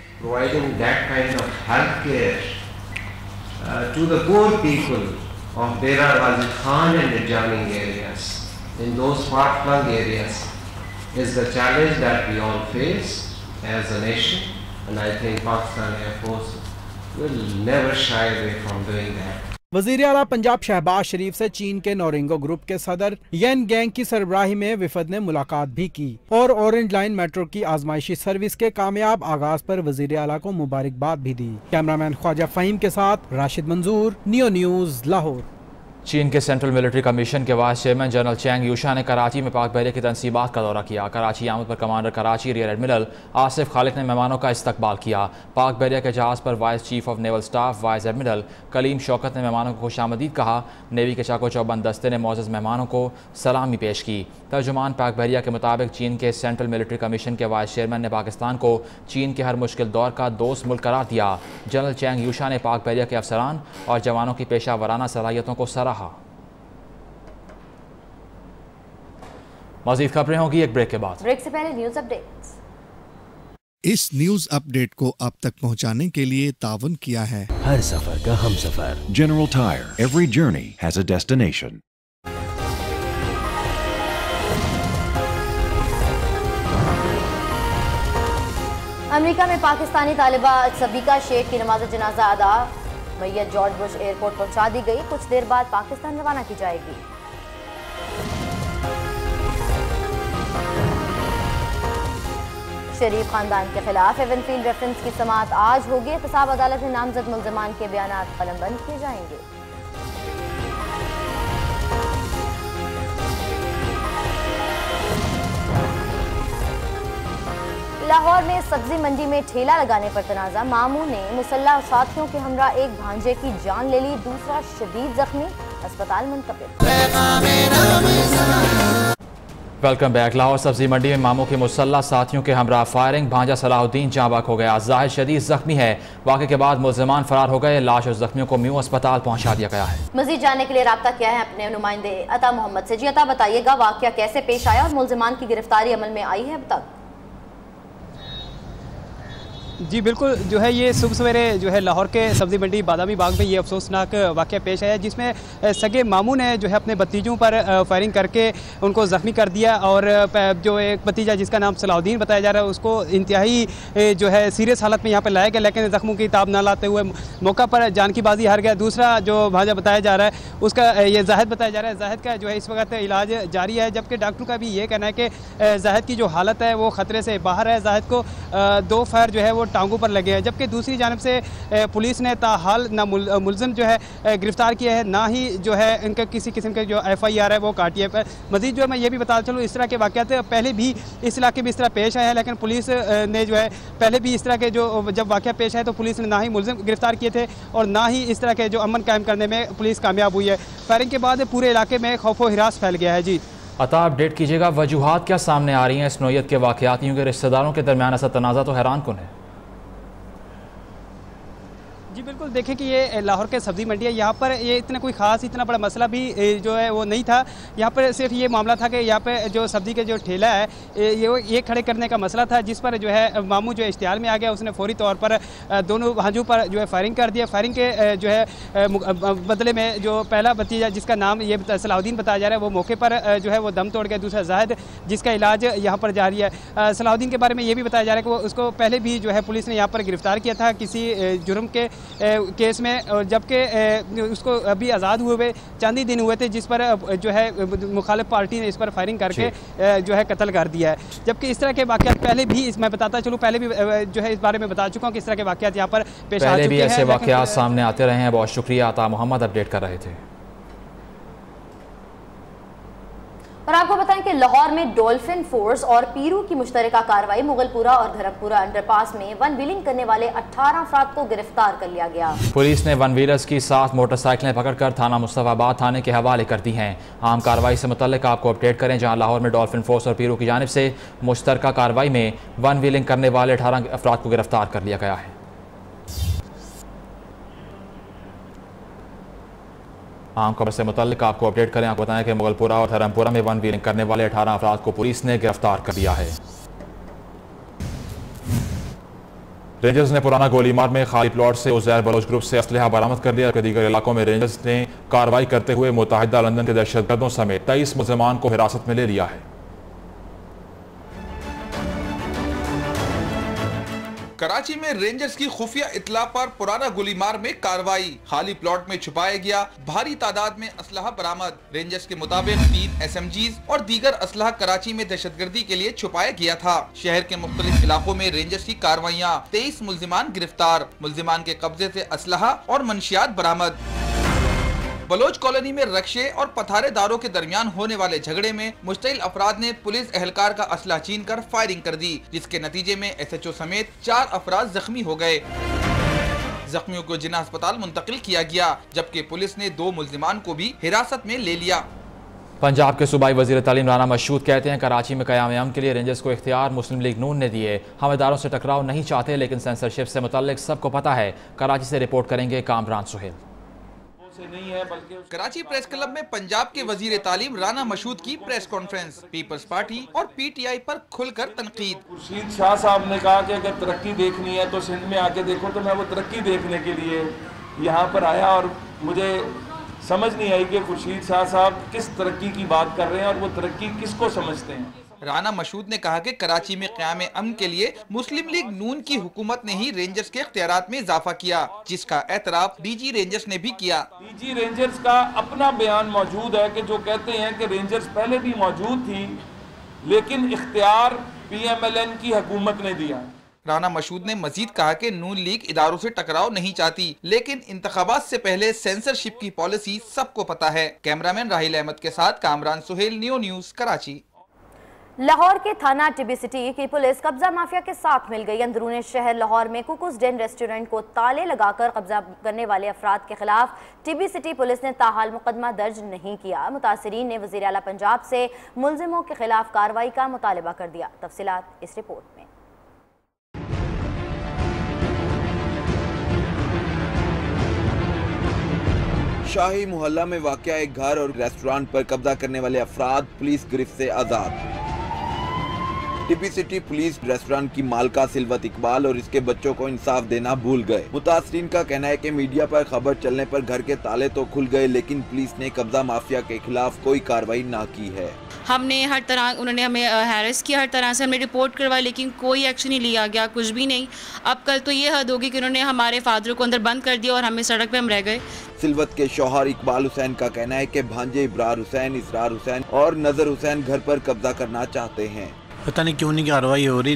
Speaker 20: वज़ीर आला पंजाब शहबाज शरीफ से चीन के नोरिंगो ग्रुप के सदर येन गैंग की सरबराही में विफद ने मुलाकात भी की और ऑरेंज लाइन मेट्रो की आजमाइशी सर्विस के कामयाब आगाज पर वज़ीर आला को मुबारकबाद भी दी। कैमरामैन ख्वाजा फ़हीम के साथ राशिद मंजूर, नियो न्यूज़, लाहौर।
Speaker 1: चीन के सेंट्रल मिलिट्री कमीशन के वाइस चेयरमैन जनरल चैंग यूशा ने कराची में पाक बहरिया की तनसीबात का दौरा किया। कराची आमद पर commander Karachi rear admiral Asif Khaliq ने मेहमानों का इस्तकबाल किया। पाक बहरिया के जहाज़ पर vice chief of naval staff vice admiral Kaleem Shaukat ने मेहमानों को खुशामदीद कहा। नेवी के चाको चौबंद दस्ते ने मोअज़्ज़ज़ मेहमानों को सलामी पेश की। तर्जुमान पाक बहरिया के मुताबिक चीन के सेंट्रल मिलिट्री कमीशन के वाइस चेयरमैन ने पाकिस्तान को चीन के हर मुश्किल दौर का दोस्त मुल्क करार दिया। जनरल चैंग यूशा ने पाक बहरिया के अफसरान और जवानों की पेशा वराना सलाहियतों को सराहा। मज़ीद खबरें होंगी एक ब्रेक के बाद।
Speaker 2: ब्रेक से पहले न्यूज़ अपडेट्स।
Speaker 22: इस न्यूज अपडेट को आप तक पहुंचाने के लिए तावन किया है
Speaker 23: हर सफर का हम सफर general tyre, every journey has a destination.
Speaker 2: America में पाकिस्तानी तालिबा सबीका शेख की नमाज जनाजा अदा मैयत जॉर्ज बुश एयरपोर्ट पहुंचा दी गई। कुछ देर बाद पाकिस्तान रवाना की जाएगी। शरीफ खानदान के खिलाफ एवनफील्ड रेफरेंस की समाअत आज होगी। एहतसाब अदालत में नामजद मुल्ज़िमान के बयान कलमबंद किए जाएंगे। लाहौर में सब्जी मंडी में ठेला लगाने पर तनाज़ा। मामू ने मुसल्लह साथियों के हमरा एक भांजे की जान ले ली, दूसरा शदीद जख्मी, अस्पताल मुंतकिल।
Speaker 1: Welcome back. लाहौर सब्जी मंडी में मामू के मुसल्लह साथियों के हमरा फायरिंग, भांजा सलाहुद्दीन जांबाक हो गया। जाहिर शदीद जख्मी है। वाक़े के बाद मुल्ज़िमान फरार हो गए। लाश और जख्मियों को म्यू अस्पताल पहुंचा दिया गया है।
Speaker 2: मजीद जानने के लिए राब्ता किया है अपने नुमाइंदे अता मोहम्मद से। जी अता, बताइएगा वाक़या कैसे पेश आया और मुल्ज़िमान की गिरफ्तारी अमल में आई है अब तक?
Speaker 24: जी बिल्कुल, जो है ये सुबह सवेरे जो है लाहौर के सब्ज़ी मंडी बादामी बाग में ये अफसोसनाक वाक़या पेश आया जिसमें सगे मामू ने जो है अपने भतीजों पर फायरिंग करके उनको ज़ख्मी कर दिया और जो एक भतीजा जिसका नाम सलाहुद्दीन बताया जा रहा है उसको इंतहाई जो है सीरियस हालत में यहाँ पर लाया गया, लेकिन ज़ख्मों की ताब न लाते हुए मौका पर जान की बाजी हार गया। दूसरा जो भांजा बताया जा रहा है उसका ये जाहिद बताया जा रहा है। जाहिद का जो है इस वक्त इलाज जारी है, जबकि डॉक्टर का भी ये कहना है कि जाहिद की जो हालत है वो ख़तरे से बाहर है। जाहिद को 2 फायर जो है वो टांगों पर लगे हैं, जबकि दूसरी जानब से पुलिस ने ताहाल ना मुलजिम जो है गिरफ्तार किया है, ना ही जो है इनका किसी किस्म का जो FIR है वो काटी है। मजीद जो है मैं ये भी बता चलूँ, इस तरह के वाक़यात पहले भी इस इलाके में इस तरह पेश आए हैं, लेकिन पुलिस ने जो है पहले भी इस तरह के जो जब वाक़या पेश आए तो पुलिस ने ना ही मुलजिम गिरफ्तार किए थे और ना ही इस तरह के जो अमन कायम करने में पुलिस कामयाब हुई है। फायरिंग के बाद पूरे इलाके में खौफ व हिरास फैल गया है। जी
Speaker 1: अता, अपडेट कीजिएगा, वजूहात क्या सामने आ रही हैं इस नौयत के वाक़यातियों के? रिश्तेदारों के दरमियान ऐसा तनाज़ा तो हैरान कुन है।
Speaker 24: जी बिल्कुल, देखें कि ये लाहौर के सब्ज़ी मंडी है, यहाँ पर ये इतना कोई ख़ास इतना बड़ा मसला भी जो है वो नहीं था। यहाँ पर सिर्फ ये मामला था कि यहाँ पे जो सब्ज़ी के जो ठेला है ये खड़े करने का मसला था, जिस पर जो है मामू जो इश्तिहार में आ गया, उसने फौरी तौर पर दोनों भांजों पर जो है फायरिंग कर दिया। फायरिंग के जो है बदले में जो पहला भतीजा जिसका नाम ये सलाहुद्दीन बताया जा रहा है वो मौके पर जो है वो दम तोड़ गया, दूसरा जाहिद जिसका इलाज यहाँ पर जारी है। सलाहुद्दीन के बारे में ये भी बताया जा रहा है कि वो उसको पहले भी जो है पुलिस ने यहाँ पर गिरफ्तार किया था किसी जुर्म के केस में, और जबकि उसको अभी आज़ाद हुए चंद ही दिन हुए थे, जिस पर जो है मुखालिफ पार्टी ने इस पर फायरिंग करके जो है कत्ल कर दिया है। जबकि इस तरह के वाक़यात पहले भी मैं बताता चलूँ, पहले भी जो है इस बारे में बता चुका हूँ कि इस तरह के वाक़यात यहाँ पर पेश आ चुके हैं।
Speaker 1: ऐसे वाक़यात सामने आते रहे हैं। बहुत शुक्रिया अता मोहम्मद, अपडेट कर रहे थे।
Speaker 2: और आपको बताएं कि लाहौर में डॉल्फिन फोर्स और पीरू की मुश्तरका कार्रवाई मुगलपुरा और धर्मपुरा अंडरपास में वन व्हीलिंग करने वाले 18 अफराद को गिरफ्तार कर लिया गया।
Speaker 1: पुलिस ने वन व्हीलर्स की 7 मोटरसाइकिलें पकड़कर थाना मुस्तफाबाद थाने के हवाले कर दी हैं। आम कार्रवाई से मुतल्लिक आपको अपडेट करें, जहां लाहौर में डॉल्फिन फोर्स और पीरू की जानिब से मुश्तरका कार्रवाई में वन व्हीलिंग करने वाले 18 अफराद को गिरफ्तार कर लिया गया है। आम खबर से मुतल्लिक आपको अपडेट करें, आपको बताएं कि मुगलपुरा और धर्मपुरा में वन व्हीलिंग करने वाले 18 अफराद को पुलिस ने गिरफ्तार कर लिया है। रेंजर्स ने पुराना गोलीमार में खाली प्लॉट से उज़ैर बलोच ग्रुप से असलहा बरामद कर लिया। दीगर इलाकों में रेंजर्स ने कार्रवाई करते हुए मुत्तहिदा लंदन के दहशतगर्दों समेत 23 मुलज़मान को हिरासत में ले लिया है।
Speaker 3: कराची में रेंजर्स की खुफिया इतला पर पुराना गोलीमार में कार्रवाई, खाली प्लॉट में छुपाया गया भारी तादाद में असलहा बरामद। रेंजर्स के मुताबिक 3 SMGs और दीगर असलहा कराची में दहशतगर्दी के लिए छुपाया गया था। शहर के मुख्तलिफ इलाकों में रेंजर्स की कार्रवाइयाँ, 23 मुलजिमान गिरफ्तार, मुलजिमान के कब्जे से असलहा और मंशियात बरामद। बलोच कॉलोनी में रक्शे और पथारेदारों के दरमियान होने वाले झगड़े में मुश्तइल अफराद ने पुलिस एहलकार का असला छीन कर फायरिंग कर दी, जिसके नतीजे में SHO समेत 4 अफराद जख्मी हो गए। जख्मियों को जिना अस्पताल मुंतकिल किया गया, जबकि पुलिस ने 2 मुलजिमान को भी हिरासत में ले लिया।
Speaker 1: पंजाब के सूबाई वजीर तालीम राना मशहूद कहते हैं कराची में क़याम अमन के लिए रेंजर्स को इख्तियार मुस्लिम लीग नून ने दिए। हम इदारों से टकराव नहीं चाहते, लेकिन सेंसरशिप से मुतल्लिक सबको पता है। कराची से रिपोर्ट करेंगे कामरान सुहेल।
Speaker 3: नहीं है बल्कि कराची प्रेस क्लब में पंजाब के वजीर तालीम राना मशहूद की प्रेस कॉन्फ्रेंस, पीपल्स पार्टी और PTI पर खुलकर तनकीद।
Speaker 5: खुर्शीद शाह साहब ने कहा कि अगर तरक्की देखनी है तो सिंध में आके देखो, तो मैं वो तरक्की देखने के लिए यहाँ पर आया और मुझे समझ नहीं आई कि खुर्शीद शाह साहब किस तरक्की की बात कर रहे हैं और वो तरक्की किसको समझते हैं।
Speaker 3: राना मशहूद ने कहा कि कराची में क़याम अमन के लिए मुस्लिम लीग नून की हुकूमत ने ही रेंजर्स के इख्तियारात में इजाफा किया, जिसका एतराफ DG रेंजर्स ने भी किया।
Speaker 5: DG रेंजर्स का अपना बयान मौजूद है कि जो कहते हैं कि रेंजर्स पहले भी मौजूद थी, लेकिन इख्तियार PMLN की हुकूमत ने दिया।
Speaker 3: राना मशहूद ने मजीद कहा कि नून लीग इदारों से टकराव नहीं चाहती, लेकिन इंतखाबात से पहले सेंसरशिप की पॉलिसी सबको पता है। कैमरामैन राहिल अहमद के साथ कामरान सुहेल, नियो न्यूज़, कराची।
Speaker 2: लाहौर के थाना टिब्बी सिटी की पुलिस कब्जा माफिया के साथ मिल गई। अंदरूनी शहर लाहौर में कुकुस डेन रेस्टोरेंट को ताले लगाकर कब्जा करने वाले अफराद के खिलाफ टिब्बी सिटी पुलिस ने ताहाल मुकदमा दर्ज नहीं किया। मुतासरीन ने वज़ीर आला पंजाब से मुलजिमों के खिलाफ कार्रवाई का मुतालबा कर दिया। तफसीलात इस रिपोर्ट में।
Speaker 6: शाही मोहल्ला में वाक़या एक घर और रेस्टोरेंट पर कब्जा करने वाले अफराद पुलिस गिरफ्त से आज़ाद। टिब्बी सिटी पुलिस रेस्टोरेंट की मालका सिल्वत इकबाल और इसके बच्चों को इंसाफ देना भूल गए। मुतासरीन का कहना है कि मीडिया पर खबर चलने पर घर के ताले तो खुल गए, लेकिन पुलिस ने कब्जा माफिया के खिलाफ कोई कार्रवाई ना की है।
Speaker 7: हमने हर तरह, उन्होंने हमें हैरेस किया, हर तरह से हमने रिपोर्ट करवाई, लेकिन कोई एक्शन नहीं लिया गया, कुछ भी नहीं। अब कल तो ये हद होगी कि उन्होंने हमारे फादर को अंदर बंद कर दिया और हमें सड़क पे हम रह गए।
Speaker 6: सिल्वत के शौहर इकबाल हुसैन का कहना है कि भांजे इब्रार हुसैन, इसरार हुसैन और नजर हुसैन घर पर कब्जा करना चाहते हैं।
Speaker 25: पता नहीं क्यों नहीं कार्रवाई हो रही।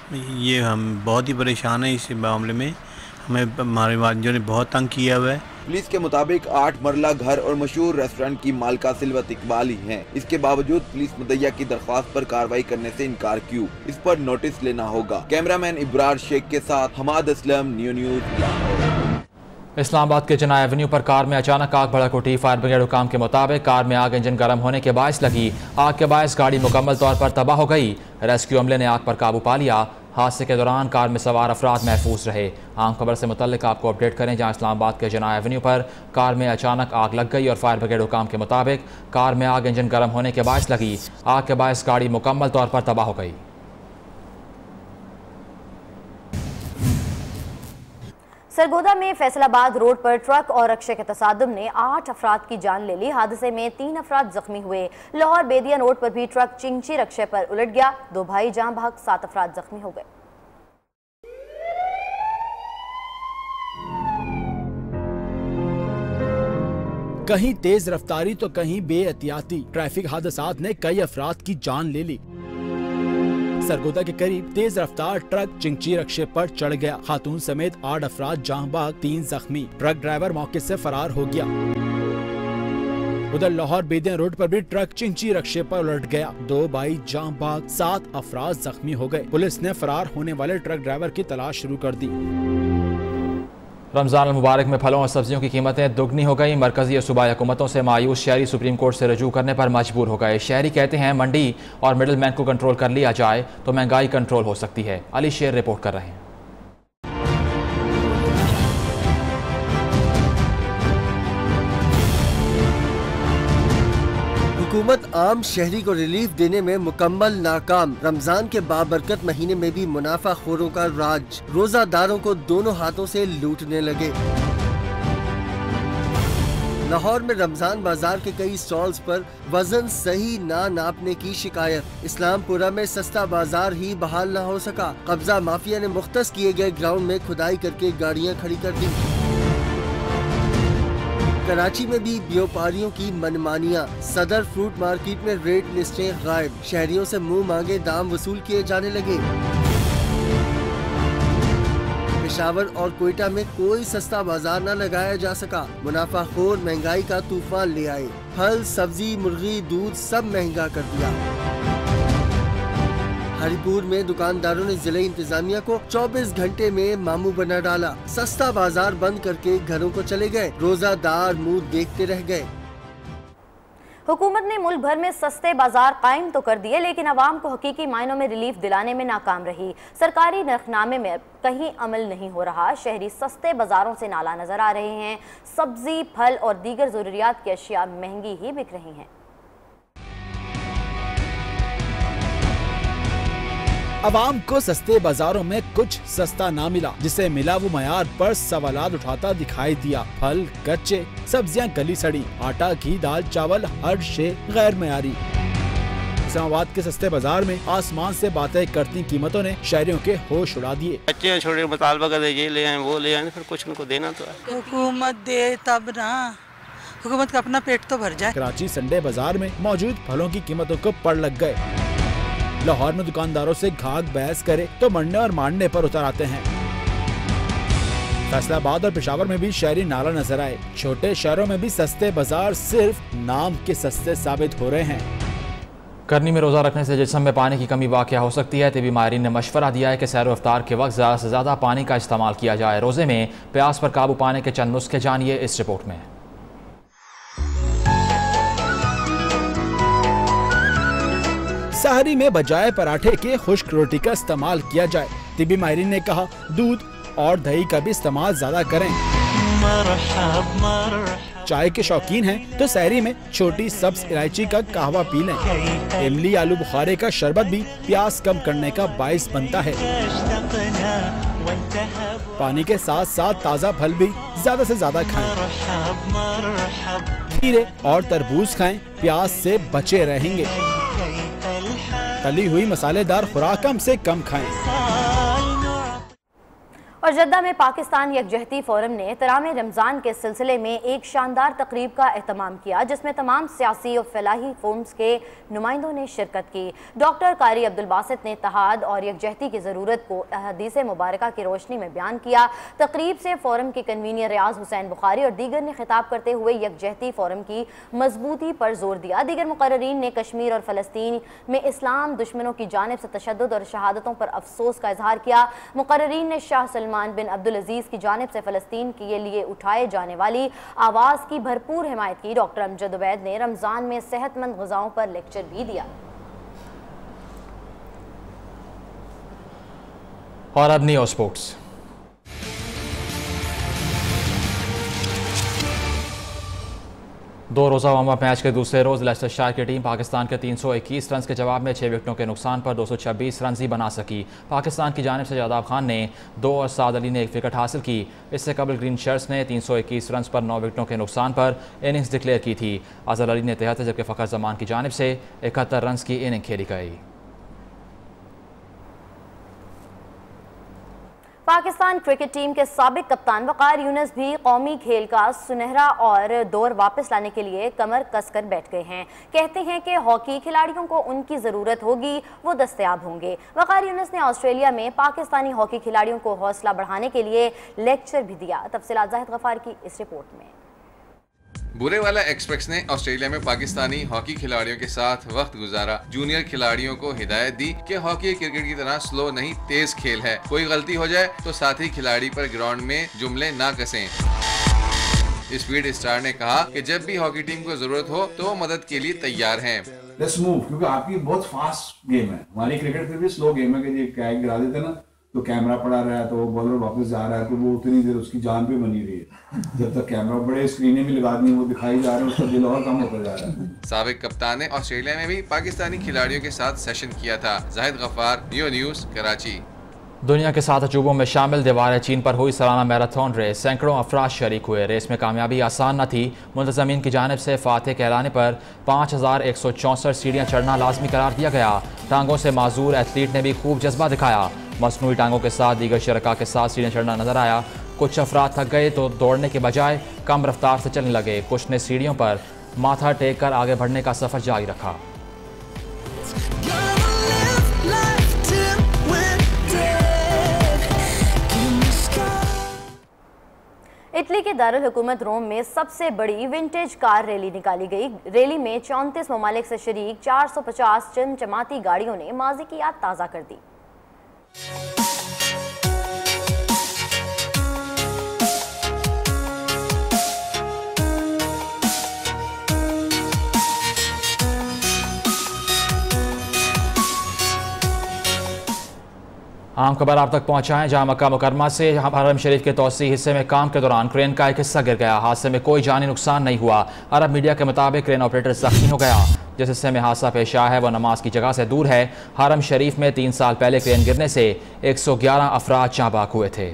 Speaker 8: ये हम बहुत ही परेशान हैं इस मामले में, हमें हमारे वालियों ने बहुत तंग किया हुआ है।
Speaker 6: पुलिस के मुताबिक 8 मरला घर और मशहूर रेस्टोरेंट की मालिका सिल्वत इकबाल ही हैं। इसके बावजूद पुलिस मुद्दइया की दरख्वास्त पर कार्रवाई करने से इनकार क्यों, इस पर नोटिस लेना होगा। कैमरामैन इब्रार शेख के साथ हमाद असलम, न्यूज़।
Speaker 1: इस्लामाबाद के जना एवेन्यू पर कार में अचानक आग भड़क उठी। फायर ब्रिगेड हुकाम के मुताबिक कार में आग इंजन गर्म होने के बायस लगी। आग के बायस गाड़ी मुकम्मल तौर पर तबाह हो गई। रेस्क्यू अमले ने आग पर काबू पा लिया। हादसे के दौरान कार में सवार अफराद महफूज रहे। आम खबर से मुतल्लिक आपको अपडेट करें, जहां इस्लामाबाद के जना एवेन्यू पर कार में अचानक आग लग गई और फायर ब्रिगेड हुकाम के मुताबिक कार में आग इंजन गर्म होने के बायस लगी। आग के बायस गाड़ी मुकम्मल तौर पर तबाह हो गई।
Speaker 2: सरगोदा में फैसलाबाद रोड पर ट्रक और रक्शे के तसादुम ने 8 अफराद की जान ले ली। हादसे में 3 अफराद जख्मी हुए। लाहौर बेदिया रोड पर भी ट्रक चिंची रक्शे पर उलट गया। 2 भाई जान भाग, 7 अफराद जख्मी हो गए।
Speaker 4: कहीं तेज रफ्तारी तो कहीं बेएहतियाती ट्रैफिक हादसात ने कई अफराद की जान ले ली। सरगोदा के करीब तेज रफ्तार ट्रक चिंची रक्शे पर चढ़ गया। खातून समेत 8 अफराद जहां भाग, 3 जख्मी। ट्रक ड्राइवर मौके से फरार हो गया। उधर लाहौर बेदिया रोड पर भी ट्रक चिंची रक्शे पर उलट गया। 2 भाई जहां भाग, 7 अफराद जख्मी हो गए। पुलिस ने फरार होने वाले ट्रक ड्राइवर की तलाश शुरू कर दी।
Speaker 1: रमज़ान मुबारक में फलों और सब्जियों की कीमतें दुगनी हो गई। मरकजी और सूबाई हुकूमतों से मायूस शहरी सुप्रीम कोर्ट से रजू करने पर मजबूर हो गए। शहरी कहते हैं मंडी और मिडिल मैन को कंट्रोल कर लिया जाए तो महंगाई कंट्रोल हो सकती है। अली शेर रिपोर्ट कर रहे हैं।
Speaker 9: हुकूमत आम शहरी को रिलीफ देने में मुकम्मल नाकाम। रमजान के बाबरकत महीने में भी मुनाफा खोरों का राज, रोजादारों को दोनों हाथों से लूटने लगे। लाहौर में रमजान बाजार के कई स्टॉल्स पर वजन सही ना नापने की शिकायत। इस्लामपुरा में सस्ता बाजार ही बहाल न हो सका। कब्जा माफिया ने मुख्तस किए गए ग्राउंड में खुदाई करके गाड़ियां खड़ी कर दी। कराची में भी व्यापारियों की मनमानियां। सदर फ्रूट मार्केट में रेट लिस्टें गायब। शहरियों से मुंह मांगे दाम वसूल किए जाने लगे। पेशावर और कोयटा में कोई सस्ता बाजार न लगाया जा सका। मुनाफाखोर महंगाई का तूफान ले आए। फल, सब्जी, मुर्गी, दूध सब महंगा कर दिया। हरिपुर में दुकानदारों ने जिले इंतजामिया को 24 घंटे में मामू बना डाला। सस्ता बाजार बंद करके घरों को चले गए। रोजादार मुंह देखते रह गए।
Speaker 2: हुकूमत ने मुल्क भर में सस्ते बाजार कायम तो कर दिए, लेकिन आवाम को हकीकी मायनों में रिलीफ दिलाने में नाकाम रही। सरकारी नरखनामे में कहीं अमल नहीं हो रहा। शहरी सस्ते बाजारों से नाला नजर आ रहे हैं। सब्जी, फल और दीगर जरूरियात की अशिया महंगी ही बिक रही हैं।
Speaker 4: अवाम को सस्ते बाजारों में कुछ सस्ता ना मिला। जिसे मिला वो मयार पर सवालात उठाता दिखाई दिया। फल कच्चे, सब्जियां गली सड़ी, आटा, घी, दाल, चावल हर शे गैर मयारी। इस्लामाबाद के सस्ते बाजार में आसमान से बातें करती कीमतों ने शहरियों के होश उड़ा दिए।
Speaker 8: बच्चे छोटे मुतालबा कर ये ले आए वो ले आए, फिर कुछ उनको देना तो है।
Speaker 10: हुकूमत दे तब ना, हुकूमत का अपना पेट तो भर जाए।
Speaker 4: कराची संडे बाजार में मौजूद फलों की कीमतों को पड़ लग गए। लाहौर में दुकानदारों से घाक बहस करे तो मरने और मारने पर उतर आते हैं। फैसलाबाद और पेशावर में भी शहरी नाला नजर आए। छोटे शहरों में भी सस्ते बाजार सिर्फ नाम के सस्ते साबित हो रहे हैं।
Speaker 1: करनी में रोज़ा रखने से जिस्म में पानी की कमी वाक़या हो सकती है। तिबी माहिरीन ने मशवरा दिया है कि सैर व इफ्तार के वक्त ज़्यादा से ज़्यादा पानी का इस्तेमाल किया जाए। रोज़े में प्यास पर काबू पाने के चंद नुस्खे जानिए इस रिपोर्ट में।
Speaker 4: सहरी में बजाय पराठे के खुश्क रोटी का इस्तेमाल किया जाए। तिबी माहिरीन ने कहा दूध और दही का भी इस्तेमाल ज्यादा करें। चाय के शौकीन हैं तो सहरी में छोटी सब्ज इलायची का कहवा पी लें। इमली आलू बुखारे का शरबत भी प्यास कम करने का बाइस बनता है। पानी के साथ साथ ताज़ा फल भी ज्यादा से ज्यादा खाएं। खीरे और तरबूज खाएं, प्यास से बचे रहेंगे। तली हुई मसालेदार खुराक कम से कम खाएं।
Speaker 2: और जद्दा में पाकिस्तान यकजहती फोरम ने तरामे रमज़ान के सिलसिले में एक शानदार तकरीब का एहतमाम किया, जिसमें तमाम सियासी और फलाही फोरम्स के नुमाइंदों ने शिरकत की। डॉक्टर कारी अब्दुल बासित ने इत्तेहाद और यकजहती की ज़रूरत को हदीस मुबारक की रोशनी में बयान किया। तकरीब से फोरम के कन्वीनर रियाज हुसैन बुखारी और दीगर ने खिताब करते हुए यकजहती फोरम की मजबूती पर जोर दिया। दीगर मुकर्ररीन ने कश्मीर और फ़लस्तीन में इस्लाम दुश्मनों की जानिब से तशद्दुद और शहादतों पर अफसोस का इजहार किया। मुकर्ररीन ने शाह सलमान बिन अब्दुल अजीज की जानिब से फ़लस्तीन के लिए उठाए जाने वाली आवाज़ की भरपूर हिमायत की। डॉक्टर अमजद उबैद ने रमज़ान में सेहतमंद ग़िज़ाओं पर लेक्चर भी दिया।
Speaker 1: और अब न्यूज़ स्पोर्ट्स। दो रोज़ा वार्म अप मैच के दूसरे रोज़ लेस्टरशायर की टीम पाकिस्तान के 321 रन के जवाब में 6 विकेटों के नुकसान पर 226 रन ही बना सकी। पाकिस्तान की जानिब से शादाब खान ने 2 और साद अली ने 1 विकेट हासिल की। इससे कबल ग्रीन शर्ट्स ने 321 रन पर 9 विकेटों के नुकसान पर इनिंग्स डिक्लेयर की थी। अजहर अली ने 73 जबकि फ़खर जमान की जानिब से 71 रन की इनिंग खेली गई।
Speaker 2: पाकिस्तान क्रिकेट टीम के साबिक कप्तान वकार यूनुस भी कौमी खेल का सुनहरा और दौर वापस लाने के लिए कमर कसकर बैठ गए हैं। कहते हैं कि हॉकी खिलाड़ियों को उनकी ज़रूरत होगी वो दस्तयाब होंगे। वकार यूनुस ने ऑस्ट्रेलिया में पाकिस्तानी हॉकी खिलाड़ियों को हौसला बढ़ाने के लिए लेक्चर भी दिया। तफसीलात जाहिद गफार की इस रिपोर्ट में।
Speaker 11: बुरेवाला एक्सप्रेस ने ऑस्ट्रेलिया में पाकिस्तानी हॉकी खिलाड़ियों के साथ वक्त गुजारा। जूनियर खिलाड़ियों को हिदायत दी कि हॉकी क्रिकेट की तरह स्लो नहीं तेज खेल है, कोई गलती हो जाए तो साथी खिलाड़ी पर ग्राउंड में जुमले ना कसें। स्पीड स्टार ने कहा कि जब भी हॉकी टीम को जरूरत हो तो वो मदद के लिए तैयार हैं।
Speaker 12: लेट्स मूव, क्योंकि आपकी बहुत फास्ट गेम है, हमारी क्रिकेट फिर भी स्लो गेम है कि कैच गिरा देते ना तो कैमरा पड़ा रहा है तो बॉलर वापस जा रहा है तो वो उतनी देर उसकी जान पे बनी रही है। जब तक कैमरा बड़े स्क्रीनें भी लगा दी वो दिखाई जा रहे हैं उसका दिल और कम होता जा रहा है।
Speaker 11: साबिक कप्तान ने ऑस्ट्रेलिया में भी पाकिस्तानी खिलाड़ियों के साथ सेशन किया था। Zahid Ghaffar, Neo News, Karachi.
Speaker 1: दुनिया के 7 अजूबों में शामिल दीवार चीन पर हुई सालाना मैराथन रेस। सैकड़ों अफराद शरीक हुए। रेस में कामयाबी आसान न थी। मुंतज़मीन की जानिब से फातेह कहलाने पर 5164 सीढ़ियाँ चढ़ना लाजमी करार दिया गया। टांगों से माजूर एथलीट ने भी खूब जज्बा दिखाया। मसनूई टांगों के साथ दीगर शरका के साथ सीढ़ियाँ चढ़ना नजर आया। कुछ अफराद थक गए तो दौड़ने के बजाय कम रफ्तार से चलने लगे। कुछ ने सीढ़ियों पर माथा टेक कर आगे बढ़ने का सफ़र जारी रखा।
Speaker 2: इटली के दारुल हुकूमत रोम में सबसे बड़ी विंटेज कार रैली निकाली गई। रैली में 34 ममालिक से शरीक 450 चमचमाती गाड़ियों ने माजी की याद ताज़ा कर दी।
Speaker 1: आम खबर आप तक पहुंचाएं जहां मक्का मुकरमा से हरम शरीफ के तौसी हिस्से में काम के दौरान क्रेन का एक हिस्सा गिर गया। हादसे में कोई जानी नुकसान नहीं हुआ। अरब मीडिया के मुताबिक क्रेन ऑपरेटर जख्मी हो गया। जिस हिस्से में हादसा पेश आया है वह नमाज की जगह से दूर है। हरम शरीफ में 3 साल पहले क्रेन गिरने से 111 अफराद जाँ बाक हुए थे।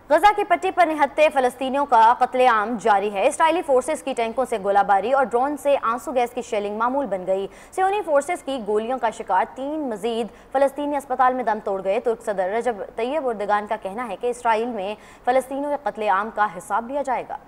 Speaker 2: गजा की पट्टी पर निहत्ते फलस्तीनियों का कत्लेआम जारी है। इसराइली फोर्सेस की टैंकों से गोलाबारी और ड्रोन से आंसू गैस की शेलिंग मामूल बन गई। सियोनी फोर्सेस की गोलियों का शिकार 3 मजीद फलस्तीनी अस्पताल में दम तोड़ गए। तुर्क सदर रजब तैयब उर्दगान का कहना है कि इसराइल में फलस्तीनियों के कत्लेआम का हिसाब लिया जाएगा।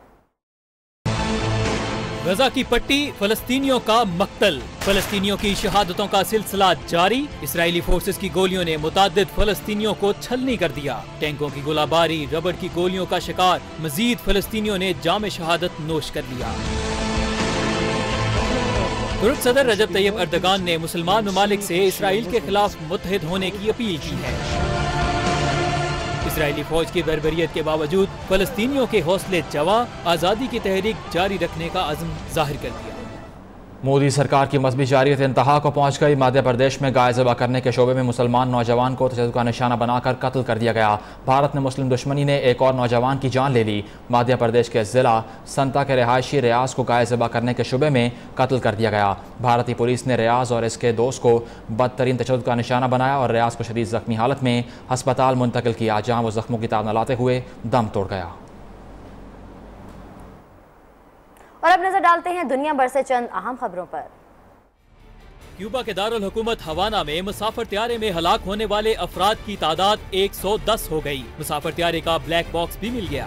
Speaker 13: गजा की पट्टी फलस्तीनियों का मक्तल, फलस्तीनियों की शहादतों का सिलसिला जारी। इसराइली फोर्सेस की गोलियों ने मुतादिद फलस्तीनियों को छलनी कर दिया। टैंकों की गोलाबारी, रबड़ की गोलियों का शिकार मजीद फलस्तीनियों ने जाम शहादत नोश कर लिया। तुर्क सदर रजब तैयब उर्दगान ने मुसलमान ममालिक से इसराइल के खिलाफ मुत्तहिद होने की अपील की है। इसराइली फौज की बर्बरियत के बावजूद फलस्तीनियों के हौसले जवां आज़ादी की तहरीक जारी रखने का अज़्म जाहिर कर दिया।
Speaker 1: मोदी सरकार की मजबूत जारियत इंतहा को पहुंच गई। मध्य प्रदेश में गाय ज़बह करने के शोबे में मुसलमान नौजवान को तशद्दुद का निशाना बनाकर कत्ल कर दिया गया। भारत में मुस्लिम दुश्मनी ने एक और नौजवान की जान ले ली। मध्य प्रदेश के ज़िला संता के रिहायशी रियाज को गाय ज़बह करने के शुबे में कत्ल कर दिया गया। भारतीय पुलिस ने रियाज और इसके दोस्त को बदतरीन तशद्दुद का निशाना बनाया और रियाज को शदीद ज़ख्मी हालत में हस्पताल मुंतकिल किया, जहाँ वो ज़ख्मों की ताब न लाते हुए दम तोड़ गया।
Speaker 2: और अब नजर डालते हैं दुनिया भर से चंद अहम खबरों पर।
Speaker 13: क्यूबा के दारुल हुकूमत हवाना में मुसाफिर त्यारे में हलाक होने वाले अफराद की तादाद 110 हो गई। मुसाफिर त्यारे का ब्लैक बॉक्स भी मिल गया।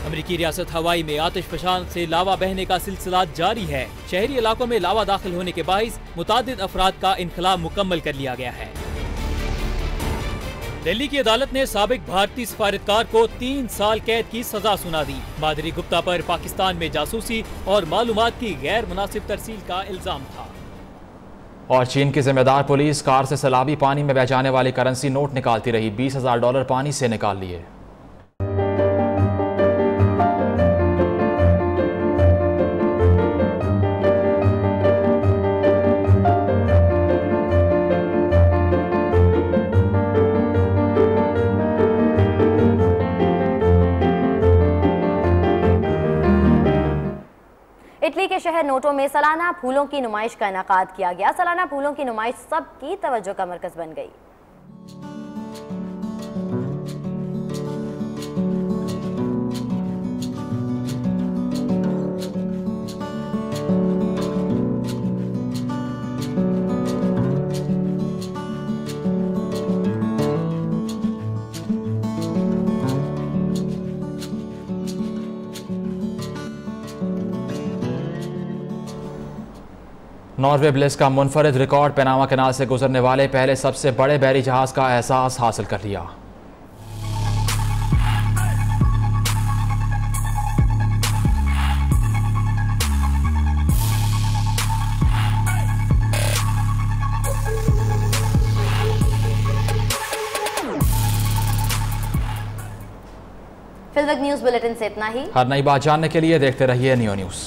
Speaker 13: अमेरिकी रियासत हवाई में आतिशफशान से लावा बहने का सिलसिला जारी है। शहरी इलाकों में लावा दाखिल होने के बाइस मुतादिद अफराद का इनखला मुकम्मल कर लिया गया है। दिल्ली की अदालत ने साबिक भारतीय सफारतकार को 3 साल कैद की सजा सुना दी। माधुरी गुप्ता पर पाकिस्तान में जासूसी और मालूमात की गैर मुनासिब तरसील का इल्जाम था।
Speaker 1: और चीन की जिम्मेदार पुलिस कार से सैलाबी पानी में बह जाने वाली करेंसी नोट निकालती रही। $20,000 पानी से निकाल लिए।
Speaker 2: इटली के शहर नोटो में सालाना फूलों की नुमाइश का इनाकाद किया गया। सालाना फूलों की नुमाइश सबकी तवज्जो का मरकज बन गई।
Speaker 1: नॉर्वे ब्लिस का मुनफरिद रिकॉर्ड पनामा कैनाल से गुजरने वाले पहले सबसे बड़े बहरी जहाज का एहसास हासिल कर लिया।
Speaker 2: फिलवक्त न्यूज बुलेटिन से इतना ही।
Speaker 1: हर नई बात जानने के लिए देखते रहिए नियो न्यूज।